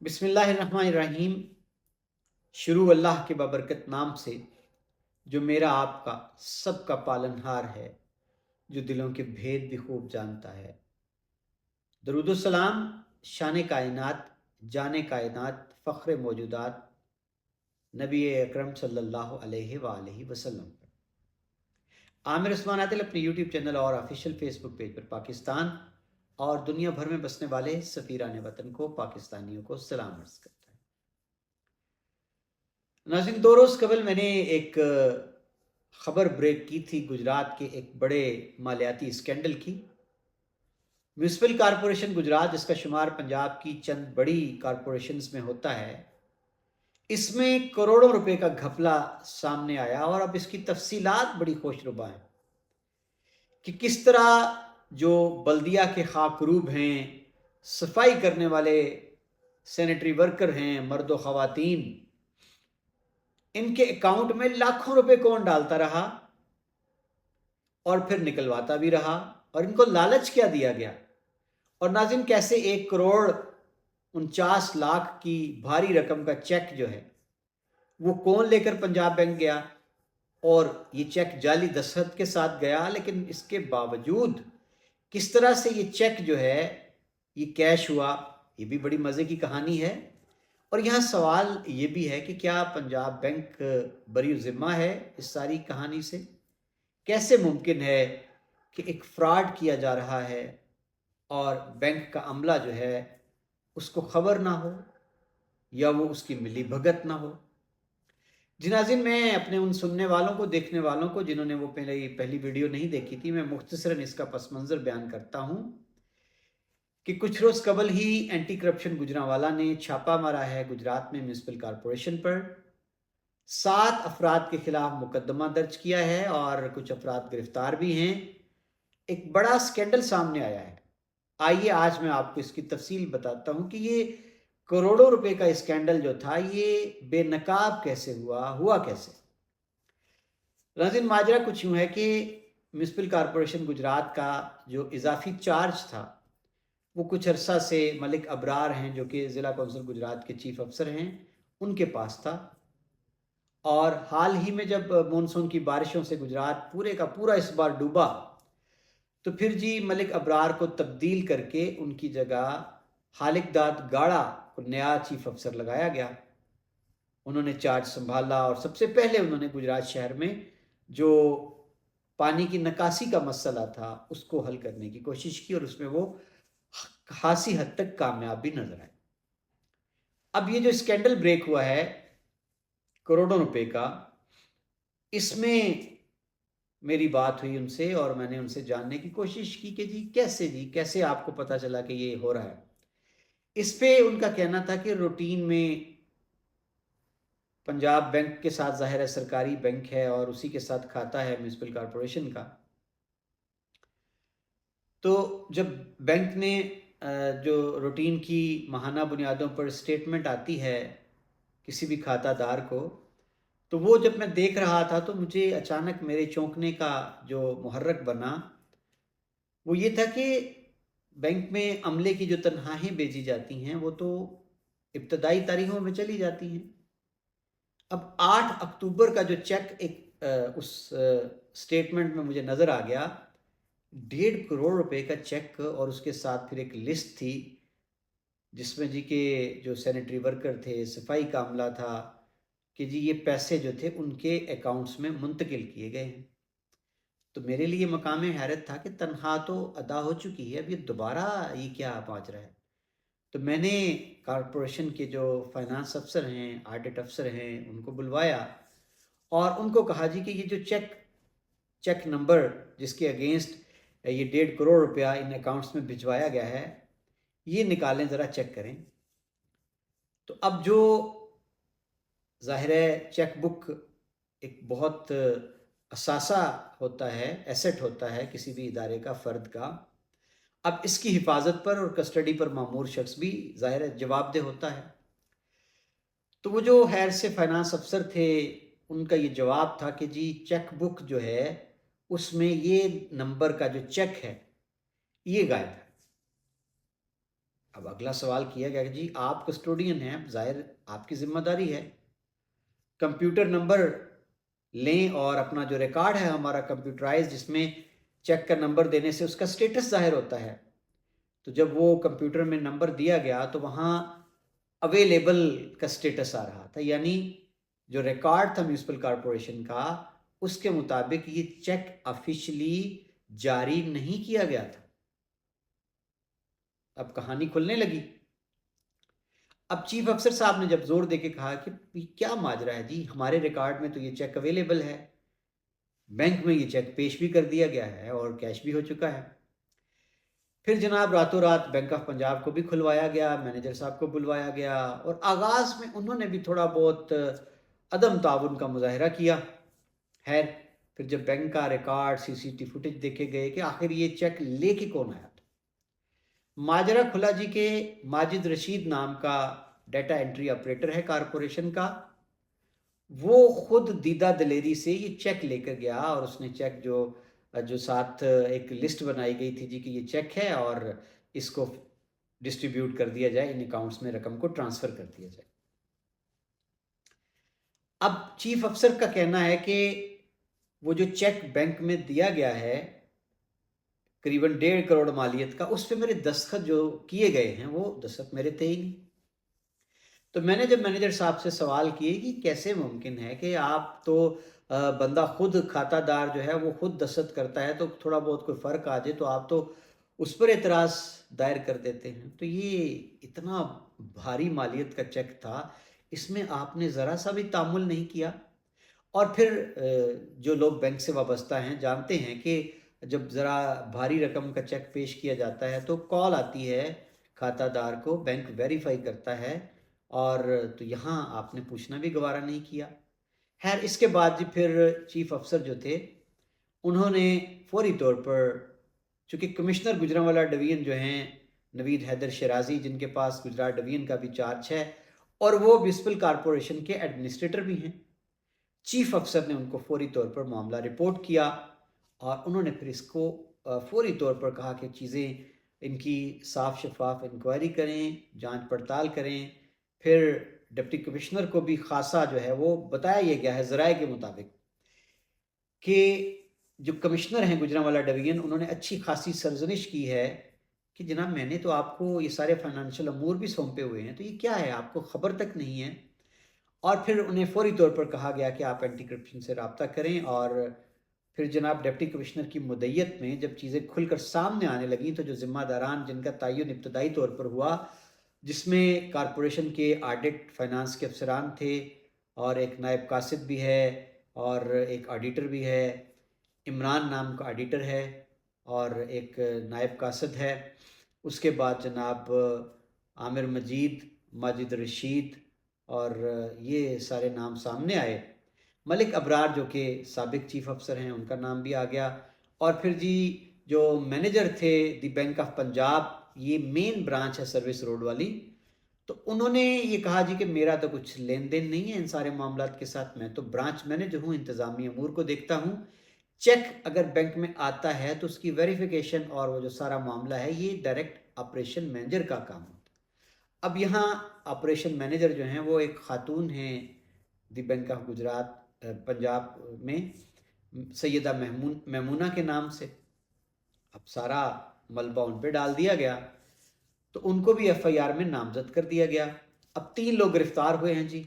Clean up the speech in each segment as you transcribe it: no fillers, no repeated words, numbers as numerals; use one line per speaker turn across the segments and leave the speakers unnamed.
बिस्मिल्लाहिर्रहमानिर्रहीम। शुरू अल्लाह के बाबरकत नाम से जो मेरा आपका सबका पालनहार है, जो दिलों के भेद भी खूब जानता है। दरूद सलाम शान कायनात, जाने कायनात, फ़ख्र मौजूदात नबी अकरम सल्लल्लाहु अलैहि वालैहि वसल्लम पर। आमिर उस्मान आदिल अपने यूट्यूब चैनल और ऑफिशियल फेसबुक पेज पर पाकिस्तान और दुनिया भर में बसने वाले सफ़ीरान वतन को, पाकिस्तानियों को सलाम अर्ज़ करता है। नाज़रीन, 2 रोज़ कबल मैंने एक ख़बर ब्रेक की थी गुजरात के एक बड़े मालियाती स्कैंडल की। म्यूनसिपल कॉरपोरेशन गुजरात, जिसका शुमार पंजाब की चंद बड़ी कॉरपोरेशंस में होता है, इसमें करोड़ों रुपए का घपला सामने आया और अब इसकी तफसीलात बड़ी खुशरुबा हैं कि किस तरह जो बल्दिया के खाकरूब हैं, सफाई करने वाले सैनिटरी वर्कर हैं, मर्द व ख़वातीन, इनके अकाउंट में लाखों रुपए कौन डालता रहा और फिर निकलवाता भी रहा, और इनको लालच क्या दिया गया। और नाज़रीन, कैसे 1 करोड़ 49 लाख की भारी रकम का चेक जो है वो कौन लेकर पंजाब बैंक गया, और ये चेक जाली दस्तखत के साथ गया, लेकिन इसके बावजूद किस तरह से ये चेक जो है ये कैश हुआ, ये भी बड़ी मज़े की कहानी है। और यहाँ सवाल ये भी है कि क्या पंजाब बैंक बरी ज़िम्मा है इस सारी कहानी से? कैसे मुमकिन है कि एक फ्रॉड किया जा रहा है और बैंक का अमला जो है उसको खबर ना हो या वो उसकी मिली भगत ना हो। जी नाज़रीन, मैं अपने उन सुनने वालों को, देखने वालों को जिन्होंने वो पहली वीडियो नहीं देखी थी, मैं मुख्तसरन इसका पस मंज़र बयान करता हूँ कि कुछ रोज़ कबल ही एंटी करप्शन गुजरांवाला ने छापा मारा है गुजरात में म्यूनसिपल कॉरपोरेशन पर। 7 अफराद के खिलाफ मुकदमा दर्ज किया है और कुछ अफराद गिरफ्तार भी हैं। एक बड़ा स्कैंडल सामने आया है। आइए आज मैं आपको इसकी तफसील बताता हूँ कि ये करोड़ों रुपए का स्कैंडल जो था ये बेनकाब कैसे हुआ कैसे। नाज़रीन, माजरा कुछ यूँ है कि म्यूनसिपल कॉरपोरेशन गुजरात का जो इजाफी चार्ज था वो कुछ अरसा से मलिक अबरार हैं, जो कि ज़िला कौंसिल गुजरात के चीफ अफसर हैं, उनके पास था। और हाल ही में जब मानसून की बारिशों से गुजरात पूरे का पूरा इस बार डूबा, तो फिर जी मलिक अबरार को तब्दील करके उनकी जगह हालिकदाद गाड़ा को नया चीफ अफसर लगाया गया। उन्होंने चार्ज संभाला और सबसे पहले उन्होंने गुजरात शहर में जो पानी की निकासी का मसला था उसको हल करने की कोशिश की, और उसमें वो खासी हद तक कामयाब भी नजर आए। अब ये जो स्कैंडल ब्रेक हुआ है करोड़ों रुपए का, इसमें मेरी बात हुई उनसे और मैंने उनसे जानने की कोशिश की कि जी कैसे आपको पता चला कि ये हो रहा है। इस पे उनका कहना था कि रूटीन में पंजाब बैंक के साथ, ज़ाहिर है सरकारी बैंक है और उसी के साथ खाता है म्यूनसिपल कॉरपोरेशन का, तो जब बैंक ने जो रूटीन की माहाना बुनियादों पर स्टेटमेंट आती है किसी भी खातादार को, तो वो जब मैं देख रहा था तो मुझे अचानक मेरे चौंकने का जो मुहर्रक बना वो ये था कि बैंक में अमले की जो तनख्वाहें भेजी जाती हैं वो तो इब्तदाई तारीखों में चली जाती हैं। अब 8 अक्टूबर का जो चेक उस स्टेटमेंट में मुझे नज़र आ गया, 1.5 करोड़ रुपए का चेक, और उसके साथ फिर एक लिस्ट थी जिसमें जी के जो सैनिटरी वर्कर थे, सफाई का अमला था, कि जी ये पैसे जो थे उनके अकाउंट्स में मुंतकिल किए गए हैं। तो मेरे लिए मकाम हैरत था कि तनख्वाह तो अदा हो चुकी है, अब ये दोबारा ये क्या माजरा है। तो मैंने कॉरपोरेशन के जो फाइनेंस अफसर हैं, ऑडिट अफसर हैं, उनको बुलवाया और उनको कहा जी कि ये जो चेक नंबर जिसके अगेंस्ट ये 1.5 करोड़ रुपया इन अकाउंट्स में भिजवाया गया है, ये निकालें, ज़रा चेक करें। तो अब जो ज़ाहिर है चेक बुक एक बहुत असासा होता है, एसेट होता है किसी भी इदारे का, फ़र्द का। अब इसकी हिफाजत पर और कस्टडी पर मामूर शख्स भी ज़ाहिर है जवाबदेह होता है। तो वो जो खैर से फाइनेंस अफसर थे, उनका ये जवाब था कि जी चेक बुक जो है उसमें ये नंबर का जो चेक है ये गायब है। اب اگلا سوال کیا گیا کہ جی آپ کسٹوڈین ہیں، ظاہر آپ کی ذمہ داری ہے، کمپیوٹر نمبر لیں اور اپنا جو ریکارڈ ہے ہمارا کمپیوٹرائز جس میں چیک کا نمبر دینے سے اس کا سٹیٹس ظاہر ہوتا ہے، تو جب وہ کمپیوٹر میں نمبر دیا گیا تو وہاں اویلیبل کا سٹیٹس آ رہا تھا، یعنی جو ریکارڈ تھا میونسپل کارپوریشن کا اس کے مطابق یہ چیک آفیشلی جاری نہیں کیا گیا تھا۔ اب کہانی کھلنے لگی۔ اب چیف افسر صاحب نے جب زور دے کے کہا کہ کیا ماجرا ہے جی، ہمارے ریکارڈ میں تو یہ چیک اویلیبل ہے، بینک میں یہ چیک پیش بھی کر دیا گیا ہے اور کیش بھی ہو چکا ہے۔ پھر جناب راتوں رات بینک آف پنجاب کو بھی کھلوایا گیا، مینیجر صاحب کو بلوایا گیا، اور آغاز میں انہوں نے بھی تھوڑا بہت عدم تعاون کا مظاہرہ کیا۔ خیر پھر جب بینک کا ریکارڈ سی سی ٹی فوٹیج دیکھے گئے کہ آخر یہ چیک لے کے کون آیا تھا، ماجرا کھلا جی کہ ماجد رشید نام کا ڈیٹا انٹری آپریٹر ہے کارپوریشن کا، وہ خود دیدہ دلیری سے یہ چیک لے کر گیا، اور اس نے چیک جو ساتھ ایک لسٹ بنائی گئی تھی جی کہ یہ چیک ہے اور اس کو ڈسٹریبیوٹ کر دیا جائے، ان اکاؤنٹس میں رقم کو ٹرانسفر کر دیا جائے۔ اب چیف افسر کا کہنا ہے کہ وہ جو چیک بینک میں دیا گیا ہے قریباً 1.5 کروڑ مالیت کا، اس پہ میرے دستخط جو کیے گئے ہیں وہ دستخط میرے تھے ہی نہیں۔ تو میں نے جب مینیجر صاحب سے سوال کیے کہ کیسے ممکن ہے کہ آپ تو بندہ خود کھاتہ دار جو ہے وہ خود دستخط کرتا ہے، تو تھوڑا بہت کوئی فرق آ جائے تو آپ تو اس پر اعتراض دائر کر دیتے ہیں، تو یہ اتنا بھاری مالیت کا چیک تھا، اس میں آپ نے ذرا سا بھی تعامل نہیں کیا۔ اور پھر جو لوگ بینک سے وابستہ ہیں جانتے ہیں کہ جب ذرا بھاری رقم کا چیک پیش کیا جاتا ہے تو کال آتی ہے کھاتہ دار کو، بینک ویریفائی کرتا ہے، اور تو یہاں آپ نے پوچھنا بھی گوارا نہیں کیا۔ خیر اس کے بعد جی پھر چیف افسر جو تھے انہوں نے فوری طور پر، چونکہ کمشنر گجرانوالہ ڈویژن جو ہیں نوید حیدر شیرازی، جن کے پاس گجرات ڈویژن کا بھی چارج ہے اور وہ میونسپل کارپوریشن کے ایڈمنسٹریٹر بھی ہیں، چیف افسر نے ان کو فوری طور پر معاملہ رپورٹ کیا، اور انہوں نے پھر اس کو فوری طور پر کہا کہ چیزیں ان کی صاف شفاف انکوائری کریں، جانچ پڑتال کریں۔ پھر ڈپٹی کمشنر کو بھی خاصا جو ہے وہ بتایا یہ گیا ہے ذرائع کے مطابق کہ جو کمشنر ہیں گجرانوالہ ڈویژن، انہوں نے اچھی خاصی سرزنش کی ہے کہ جناب میں نے تو آپ کو یہ سارے فائنانشل امور بھی سونپے ہوئے ہیں، تو یہ کیا ہے، آپ کو خبر تک نہیں ہے۔ اور پھر انہیں فوری طور پر کہا گیا کہ آپ اینٹی کرپشن سے رابطہ کریں، اور پھر جناب ڈپٹی کمشنر کی مدعیت میں جب چیزیں کھل کر سامنے آنے لگیں تو جو ذمہ داران جن کا تعین ابتدائی طور پر ہوا، جس میں کارپوریشن کے آڈٹ فائنانس کے افسران تھے، اور ایک نائب قاصد بھی ہے، اور ایک آڈیٹر بھی ہے، عمران نام کا آڈیٹر ہے اور ایک نائب قاصد ہے۔ اس کے بعد جناب عامر مجید، ماجد رشید، اور یہ سارے نام سامنے آئے۔ ملک ابرار جو کہ سابق چیف افسر ہیں ان کا نام بھی آ گیا، اور پھر جی جو مینیجر تھے دی بینک آف پنجاب، یہ مین برانچ ہے سروس روڈ والی، تو انہوں نے یہ کہا جی کہ میرا تو کچھ لین دین نہیں ہے ان سارے معاملات کے ساتھ، میں تو برانچ مینیجر ہوں، انتظامی امور کو دیکھتا ہوں، چیک اگر بینک میں آتا ہے تو اس کی ویریفیکیشن اور وہ جو سارا معاملہ ہے یہ ڈائریکٹ آپریشن مینیجر کا کام ہوتا ہے۔ اب یہاں آپریشن مینیجر جو ہیں وہ ایک خاتون ہیں the bank of Gujarat Punjab میں، سیدہ میمونہ کے نام سے۔ اب سارا ملبہ ان پہ ڈال دیا گیا، تو ان کو بھی ایف آئی آر میں نامزد کر دیا گیا۔ اب 3 لوگ گرفتار ہوئے ہیں جی،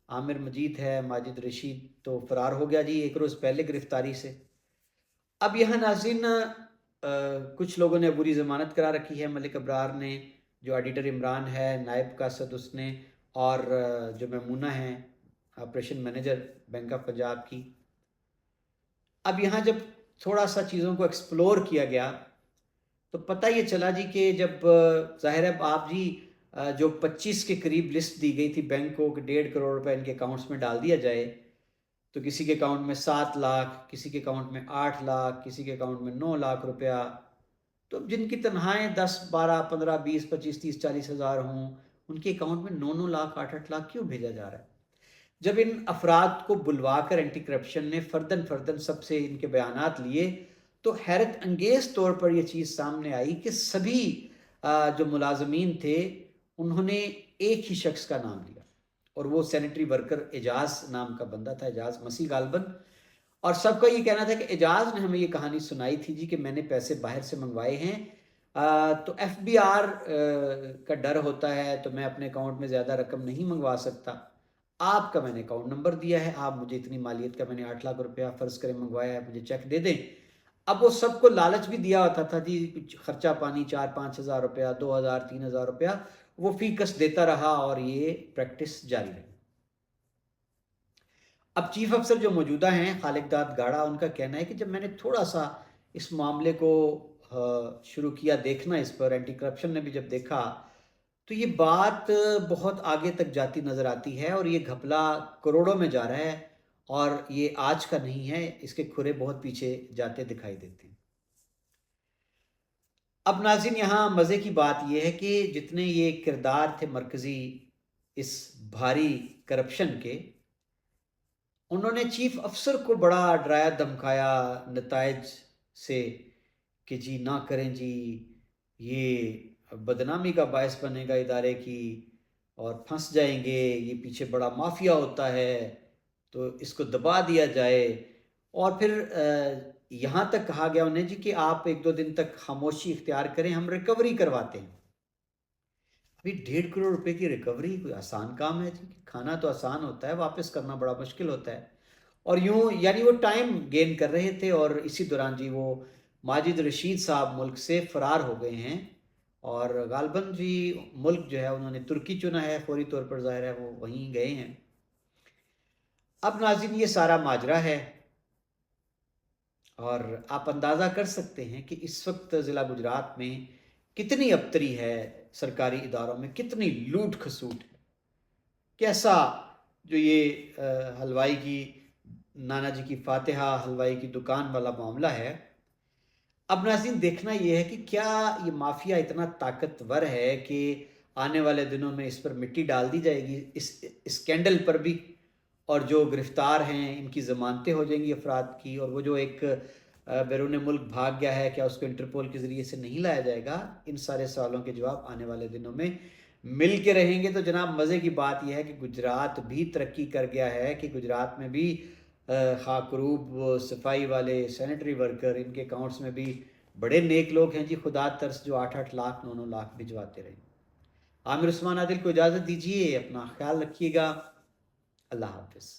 عامر مجید ہے، ماجد رشید تو فرار ہو گیا جی 1 روز پہلے گرفتاری سے۔ اب یہاں ناظرین کچھ لوگوں نے عبوری ضمانت کرا رکھی ہے، ملک ابرار نے، جو ایڈیٹر عمران ہے، نائب قاصد اس نے، اور جو میمونہ ہیں operation manager bank of Punjab کی۔ اب یہاں جب تھوڑا سا چیزوں کو ایکسپلور کیا گیا تو پتہ یہ چلا جی کہ جب ظاہر ہے آپ جی جو 25 کے قریب لسٹ دی گئی تھی بینک کو کہ 1.5 کروڑ روپے ان کے اکاؤنٹس میں ڈال دیا جائے، تو کسی کے اکاؤنٹ میں 7 لاکھ، کسی کے اکاؤنٹ میں 8 لاکھ، کسی کے اکاؤنٹ میں 9 لاکھ روپیہ، تو جن کی تنخواہیں 10 12 15 20 25 30 40 ہزار ہوں، ان کے اکاؤنٹ میں 9 لاکھ 8 لاکھ کیوں بھیجا جا رہا ہے؟ جب ان افراد کو بلوا کر اینٹی کرپشن نے فردن سب سے ان کے بیانات لیے تو حیرت انگیز طور پر یہ چیز سامنے آئی کہ سبھی जो मुलाजमीन थे उन्होंने एक ही शख्स का नाम लिया, और वो सैनिटरी वर्कर एजाज नाम का बंदा था, एजाज मसीह गालबन। और सबका ये कहना था कि एजाज ने हमें ये कहानी सुनाई थी जी कि मैंने पैसे बाहर से मंगवाए हैं, तो एफबीआर का डर होता है, तो मैं अपने अकाउंट में ज़्यादा रकम नहीं मंगवा सकता। आपका मैंने अकाउंट नंबर दिया है, आप मुझे इतनी मालियत का मैंने 8 लाख रुपया फ़र्ज़ करें मंगवाया है, मुझे चेक दे दें। अब वो सबको लालच भी दिया होता था जी, कुछ खर्चा पानी 4-5 हज़ार रुपया, 2,000 3,000 रुपया वो फी कस देता रहा, और ये प्रैक्टिस जारी रही। अब चीफ अफसर जो मौजूदा हैं खालिकदाद गाड़ा, उनका कहना है कि जब मैंने थोड़ा सा इस मामले को शुरू किया देखना, इस पर एंटी करप्शन ने भी जब देखा, तो ये बात बहुत आगे तक जाती नज़र आती है, और ये घपला करोड़ों में जा रहा है, और ये आज का नहीं है, इसके खुरे बहुत पीछे जाते दिखाई देते हैं। अब नाज़रीन, यहाँ मज़े की बात यह है कि जितने ये किरदार थे मरकज़ी इस भारी करप्शन के, उन्होंने चीफ अफसर को बड़ा डराया धमकाया नताइज से कि जी ना करें जी, ये बदनामी का बायस बनेगा इदारे की, और फंस जाएंगे, ये पीछे बड़ा माफिया होता है, तो इसको दबा दिया जाए। और फिर यहाँ तक कहा गया उन्हें जी कि आप 1-2 दिन तक खामोशी इख्तियार करें, हम रिकवरी करवाते हैं। अभी 1.5 करोड़ रुपए की रिकवरी कोई आसान काम है जी? खाना तो आसान होता है, वापस करना बड़ा मुश्किल होता है। और यूं यानी वो टाइम गेन कर रहे थे, और इसी दौरान जी वो माजिद रशीद साहब मुल्क से फरार हो गए हैं, और गालबन जी मुल्क जो है उन्होंने तुर्की चुना है, फौरी तौर पर ज़ाहिर है वो वहीं गए हैं। अब नाज़रीन, ये सारा माजरा है, और आप अंदाज़ा कर सकते हैं कि इस वक्त ज़िला गुजरात में कितनी अबतरी है, सरकारी इदारों में कितनी लूट खसूट है। कैसा जो ये हलवाई की, नाना जी की फातिहा हलवाई की दुकान वाला मामला है। अब नाज़रीन, देखना ये है कि क्या ये माफिया इतना ताकतवर है कि आने वाले दिनों में इस पर मिट्टी डाल दी जाएगी, इस स्कैंडल पर भी, और जो गिरफ्तार हैं इनकी ज़मानतें हो जाएंगी अफराद की, और वो जो एक बैरून मुल्क भाग गया है, क्या उसको इंटरपोल के ज़रिए से नहीं लाया जाएगा? इन सारे सवालों के जवाब आने वाले दिनों में मिल के रहेंगे। तो जनाब, मज़े की बात यह है कि गुजरात भी तरक्की कर गया है, कि गुजरात में भी खाकरूब सफाई वाले सैनिटरी वर्कर, इनके अकाउंट्स में भी बड़े नेक लोग हैं जी, खुदा तरस, जो 8-8 लाख 9-9 लाख भिजवाते रहे। आमिर उस्मान आदिल को इजाज़त दीजिए, अपना ख्याल रखिएगा, अल्लाह हाफिज़।